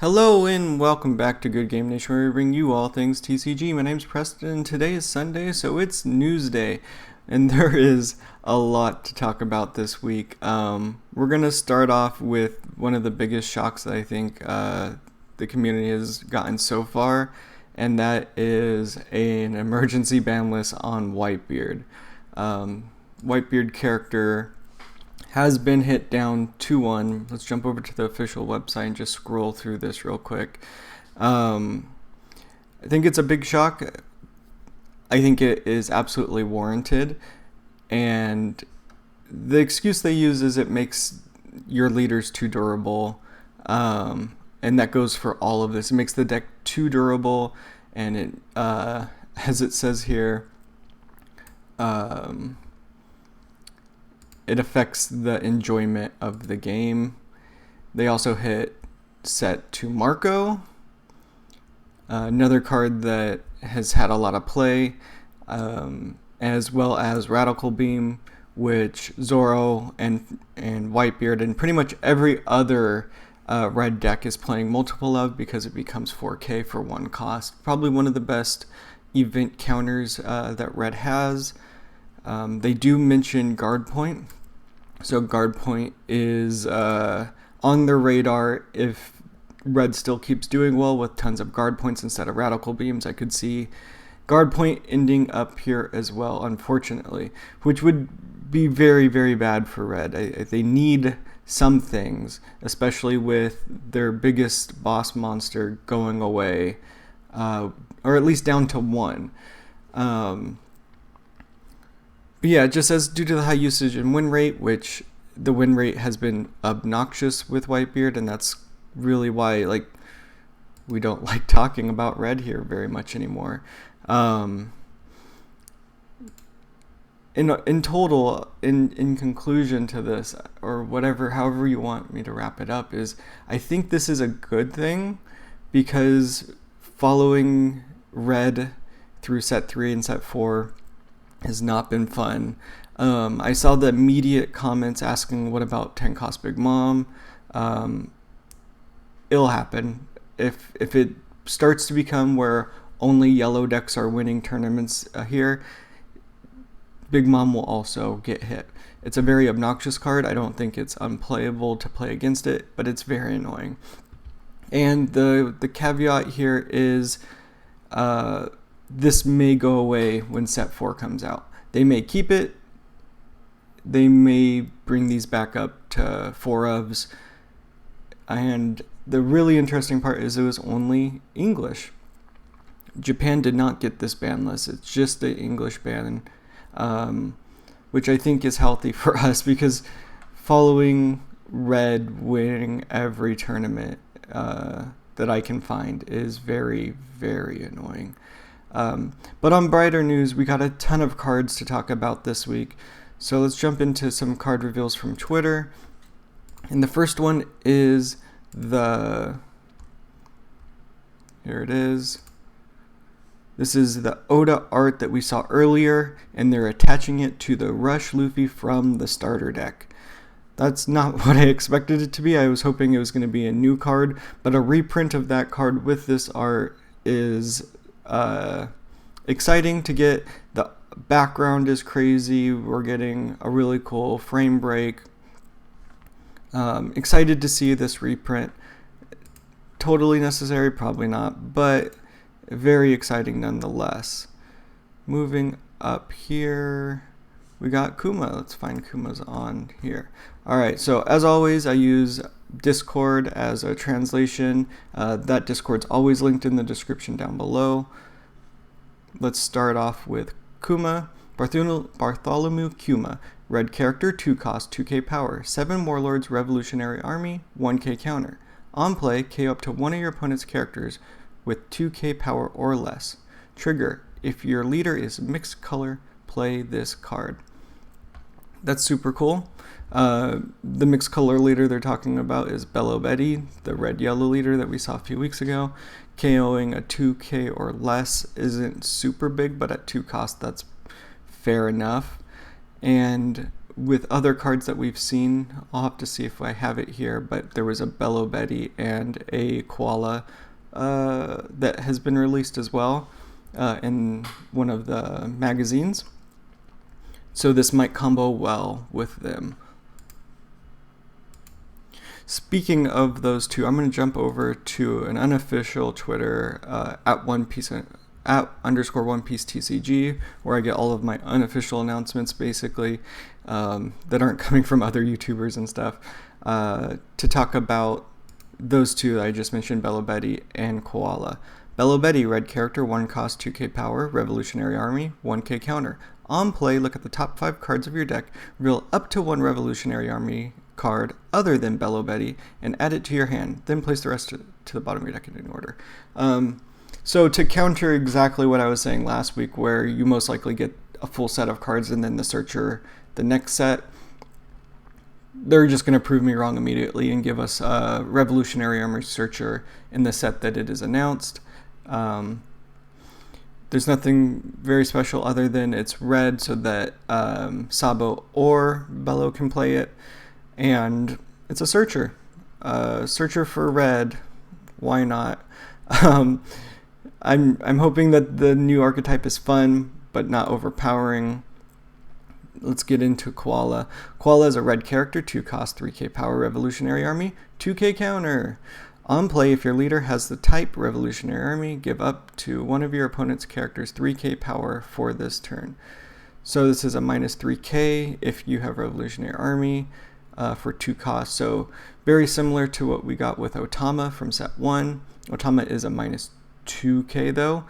Hello and welcome back to Good Game Nation, where we bring you all things TCG. My name's Preston and today is Sunday, so it's news day. And there is a lot to talk about this week. We're going to start off with one of the biggest shocks that I think the community has gotten so far, and that is an emergency ban list on Whitebeard. Whitebeard character has been hit down 2-1. Let's jump over to the official website and just scroll through this real quick. I think it's a big shock. I think it is absolutely warranted. And the excuse they use is it makes your leaders too durable. And that goes for all of this. It makes the deck too durable. And it, as it says here, it affects the enjoyment of the game. They also hit set to Marco, another card that has had a lot of play, as well as Radical Beam, which Zoro and Whitebeard and pretty much every other red deck is playing multiple of because it becomes 4K for one cost. Probably one of the best event counters that red has. They do mention guard point. So guard point is on their radar if red still keeps doing well with tons of guard points instead of radical beams. I could see guard point ending up here as well, unfortunately, which would be very, very bad for red. They need some things, especially with their biggest boss monster going away, or at least down to 1. But yeah, it just says due to the high usage and win rate, which the win rate has been obnoxious with Whitebeard, and that's really why we don't like talking about red here very much anymore. In total, in conclusion to this, or whatever, however you want me to wrap it up, is I think this is a good thing because following red through set 3 and set 4 has not been fun. I saw the immediate comments asking, what about 10 cost Big Mom? It'll happen. If it starts to become where only yellow decks are winning tournaments here, Big Mom will also get hit. It's a very obnoxious card. I don't think it's unplayable to play against it, but it's very annoying. And the caveat here is this may go away when set 4 comes out. They may keep it. They may bring these back up to 4-ofs. And the really interesting part is it was only English. Japan did not get this ban list. It's just the English ban, which I think is healthy for us because following red winning every tournament that I can find is very, very annoying. But on brighter news, we got a ton of cards to talk about this week. So let's jump into some card reveals from Twitter. And the first one is here it is. This is the Oda art that we saw earlier, and they're attaching it to the Rush Luffy from the starter deck. That's not what I expected it to be. I was hoping it was going to be a new card, but a reprint of that card with this art is exciting to get. The background is crazy. We're getting a really cool frame break. Excited to see this reprint. Totally necessary, probably not, but very exciting nonetheless. Moving up here, we got Kuma. Let's find Kuma's on here. Alright, so as always, I use Discord as a translation. That Discord's always linked in the description down below. Let's start off with Kuma. Bartholomew Kuma. Red character, 2 cost, 2k power. 7 Warlords Revolutionary Army, 1k counter. On play, KO up to one of your opponent's characters with 2k power or less. Trigger, if your leader is mixed color, play this card. That's super cool. The mixed color leader they're talking about is Bello Betty, the red-yellow leader that we saw a few weeks ago. KOing a 2k or less isn't super big, but at 2 cost, that's fair enough. And with other cards that we've seen, I'll have to see if I have it here, but there was a Bello Betty and a Koala that has been released as well in one of the magazines. So this might combo well with them. Speaking of those two, I'm going to jump over to an unofficial Twitter at @1piece TCG, where I get all of my unofficial announcements, basically, that aren't coming from other YouTubers and stuff, to talk about those two that I just mentioned, Bello Betty and Koala. Bello Betty, red character, 1 cost, 2k power, Revolutionary Army, 1k counter. On play, look at the top 5 cards of your deck, reveal up to 1 Revolutionary Army card other than Bello Betty, and add it to your hand. Then place the rest to the bottom of your deck in order. So to counter exactly what I was saying last week, where you most likely get a full set of cards and then the Searcher the next set, they're just going to prove me wrong immediately and give us a Revolutionary Army Searcher in the set that it is announced. There's nothing very special other than it's red so that Sabo or Bello can play it, and it's a Searcher. Searcher for red, why not? I'm hoping that the new archetype is fun, but not overpowering. Let's get into Koala. Koala is a red character, 2 cost, 3k power, Revolutionary Army, 2k counter. On play, if your leader has the type Revolutionary Army, give up to one of your opponent's characters 3k power for this turn. So this is a minus 3k if you have Revolutionary Army for 2 costs. So very similar to what we got with Otama from set 1. Otama is a minus 2k though.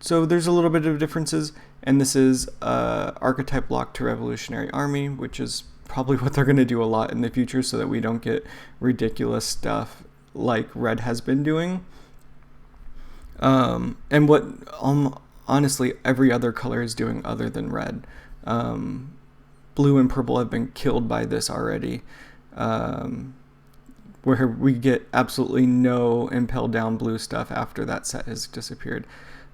So there's a little bit of differences, and this is archetype lock to Revolutionary Army, which is probably what they're going to do a lot in the future so that we don't get ridiculous stuff like red has been doing. And what honestly every other color is doing other than red. Blue and purple have been killed by this already, where we get absolutely no Impel Down blue stuff after that set has disappeared.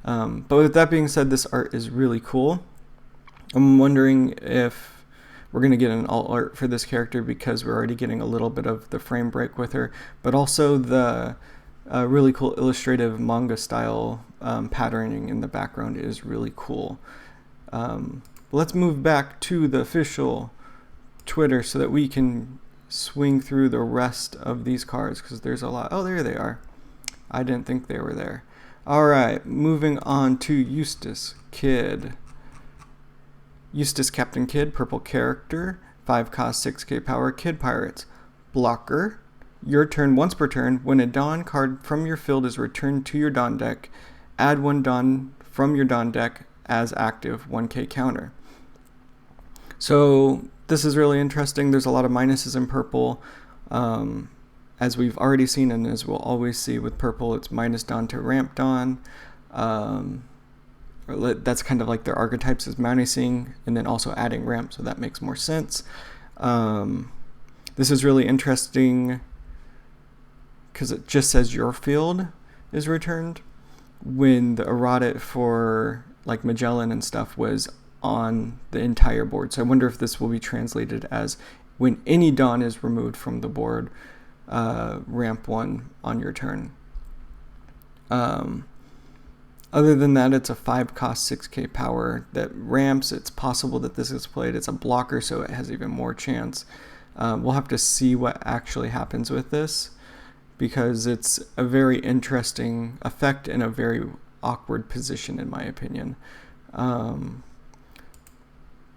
But with that being said, this art is really cool. I'm wondering if we're going to get an alt art for this character because we're already getting a little bit of the frame break with her, but also the really cool illustrative manga style patterning in the background is really cool. Let's move back to the official Twitter so that we can swing through the rest of these cards, because there's a lot. Oh, there they are. I didn't think they were there. Alright, moving on to Eustis Kid. Eustis Captain Kid, purple character, 5 cost, 6k power, Kid Pirates. Blocker. Your turn, once per turn, when a Dawn card from your field is returned to your Dawn deck, add 1 Dawn from your Dawn deck as active, 1k counter. So this is really interesting. There's a lot of minuses in purple. As we've already seen and as we'll always see with purple, it's minus Dawn to ramp Dawn. That's kind of like their archetypes is minusing and then also adding ramp, so that makes more sense. This is really interesting because it just says your field is returned when the errata for like Magellan and stuff was on the entire board. So I wonder if this will be translated as when any Dawn is removed from the board, ramp 1 on your turn. Other than that, it's a 5 cost, 6k power that ramps. It's possible that this is played. It's a blocker, so it has even more chance. We'll have to see what actually happens with this, because it's a very interesting effect in a very awkward position, in my opinion.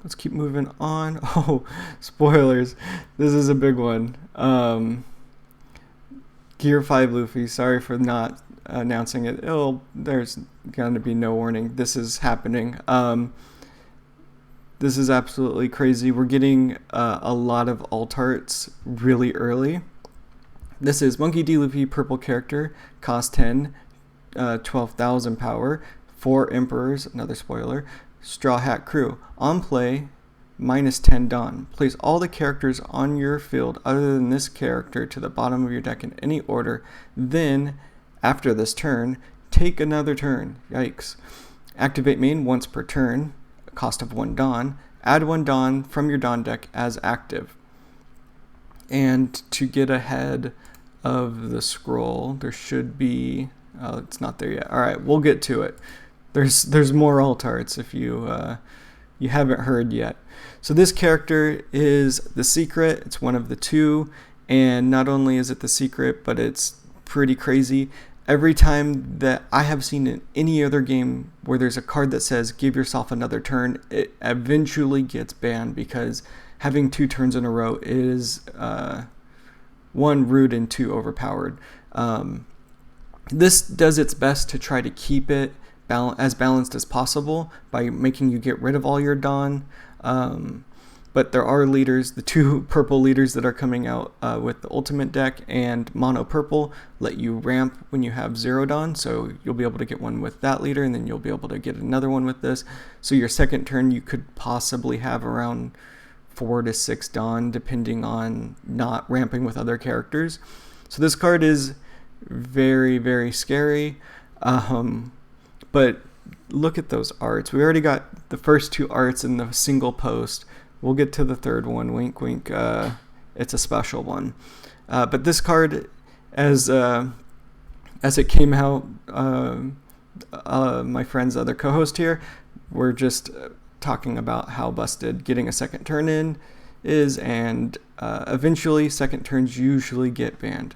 Let's keep moving on. Oh, spoilers. This is a big one. Gear 5 Luffy, sorry for not announcing it. There's going to be no warning. This is happening. This is absolutely crazy. We're getting a lot of alt arts really early. This is Monkey D. Luffy, purple character, cost 10, 12,000 power, 4 Emperors, another spoiler, Straw Hat Crew. On play, minus 10 Dawn. Place all the characters on your field other than this character to the bottom of your deck in any order. Then, after this turn, take another turn. Yikes. Activate main once per turn. cost of 1 Dawn. Add 1 Dawn from your Dawn deck as active. And to get ahead of the scroll, there should be... Oh, it's not there yet. All right, we'll get to it. There's more alt arts if you haven't heard yet. So this character is the secret. It's one of the 2, and not only is it the secret, but it's pretty crazy. Every time that I have seen in any other game where there's a card that says give yourself another turn, it eventually gets banned because having 2 turns in a row is 1, rude, and 2, overpowered. This does its best to try to keep it as balanced as possible by making you get rid of all your Dawn. But there are leaders, the 2 purple leaders that are coming out with the ultimate deck and mono purple let you ramp when you have 0 Dawn, so you'll be able to get one with that leader, and then you'll be able to get another one with this. So your second turn you could possibly have around 4 to 6 Dawn, depending on not ramping with other characters. So this card is very, very scary. But look at those arts. We already got the first 2 arts in the single post. We'll get to the third one. Wink, wink. It's a special one. But this card, as it came out, my friend's other co-host here, we're just talking about how busted getting a second turn in is, and eventually second turns usually get banned.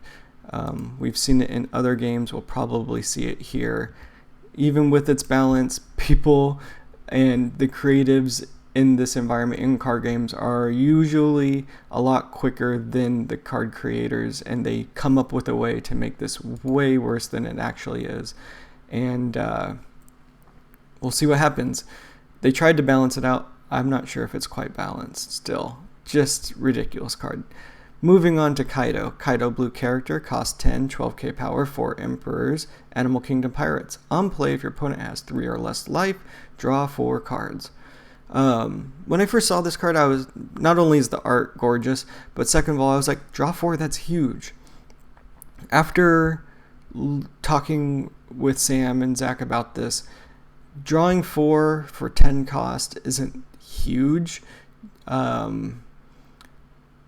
We've seen it in other games. We'll probably see it here. Even with its balance, people and the creatives in this environment in card games are usually a lot quicker than the card creators, and they come up with a way to make this way worse than it actually is. And we'll see what happens. They tried to balance it out. I'm not sure if it's quite balanced still. Just ridiculous card. Moving on to Kaido. Kaido blue character, cost 10, 12k power, 4 Emperors, Animal Kingdom Pirates. On play, if your opponent has 3 or less life, draw 4 cards. When I first saw this card, I was, not only is the art gorgeous, but second of all, I was like, draw 4, that's huge. After talking with Sam and Zach about this, drawing 4 for 10 cost isn't huge.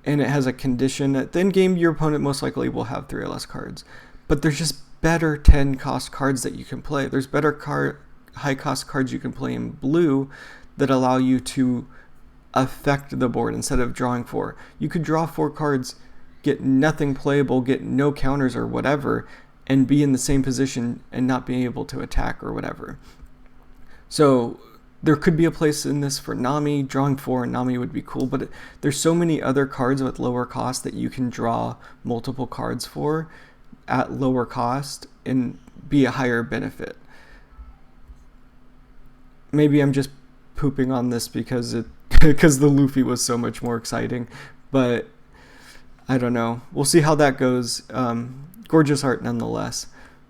And it has a condition. At the end game, your opponent most likely will have 3 or less cards. But there's just better 10 cost cards that you can play. There's better high cost cards you can play in blue that allow you to affect the board instead of drawing 4. You could draw 4 cards, get nothing playable, get no counters or whatever, and be in the same position and not be able to attack or whatever. So there could be a place in this for Nami. Drawing 4 and Nami would be cool, but there's so many other cards with lower cost that you can draw multiple cards for at lower cost and be a higher benefit. Maybe I'm just pooping on this because the Luffy was so much more exciting, but I don't know. We'll see how that goes. Gorgeous art nonetheless.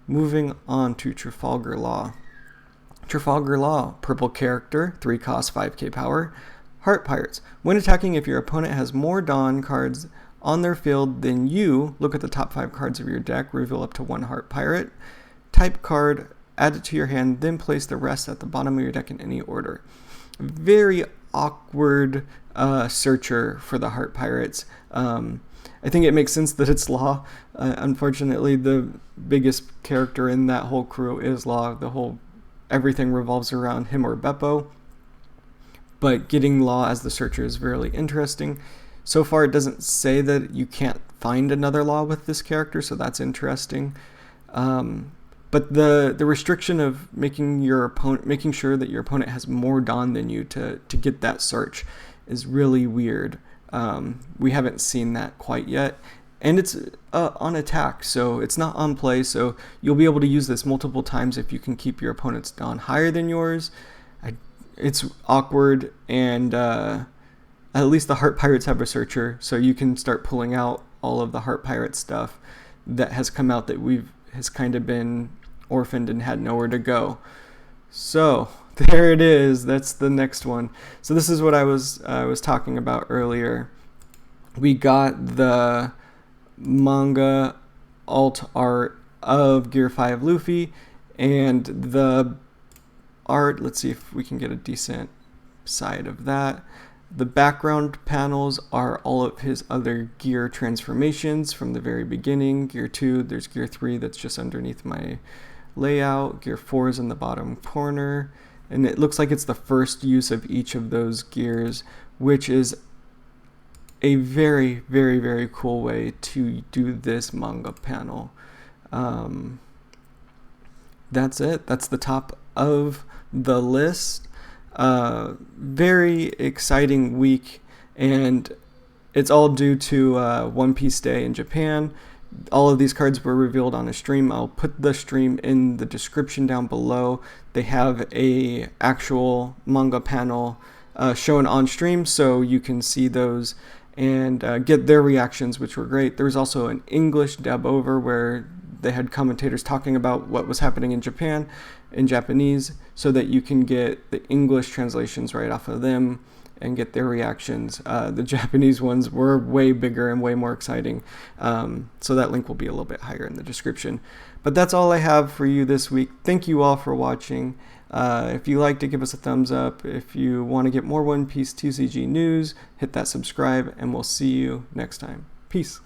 Moving on to Trafalgar Law. Trafalgar Law, purple character, 3 cost, 5k power, Heart Pirates. When attacking, if your opponent has more Dawn cards on their field than you, look at the top 5 cards of your deck, reveal up to 1 Heart Pirate. Type card, add it to your hand, then place the rest at the bottom of your deck in any order. Very awkward searcher for the Heart Pirates. I think it makes sense that it's Law. Unfortunately, the biggest character in that whole crew is Law. Everything revolves around him or Beppo. But getting Law as the searcher is really interesting. So far, it doesn't say that you can't find another Law with this character, so that's interesting. But the restriction of making sure that your opponent has more Dawn than you to get that search is really weird. We haven't seen that quite yet. And it's on attack, so it's not on play, so you'll be able to use this multiple times if you can keep your opponent's Dawn higher than yours. It's awkward, and at least the Heart Pirates have a searcher, so you can start pulling out all of the Heart Pirate stuff that has come out that has kind of been orphaned and had nowhere to go. So there it is. That's the next one. So this is what I was talking about earlier. We got the manga alt art of Gear 5 Luffy, and the art, let's see if we can get a decent side of that. The background panels are all of his other gear transformations from the very beginning. Gear 2, there's Gear 3 that's just underneath my layout. Gear 4 is in the bottom corner. And it looks like it's the first use of each of those gears, which is a very, very, very cool way to do this manga panel. That's it. That's the top of the list. Very exciting week, and it's all due to One Piece Day in Japan. All of these cards were revealed on a stream. I'll put the stream in the description down below. They have a actual manga panel shown on stream, so you can see those and get their reactions, which were great. There was also an English dub over where they had commentators talking about what was happening in Japan in Japanese, so that you can get the English translations right off of them and get their reactions. The Japanese ones were way bigger and way more exciting, so that link will be a little bit higher in the description. But that's all I have for you this week. Thank you all for watching. If you liked it, give us a thumbs up. If you want to get more One Piece TCG news, hit that subscribe, and we'll see you next time. Peace.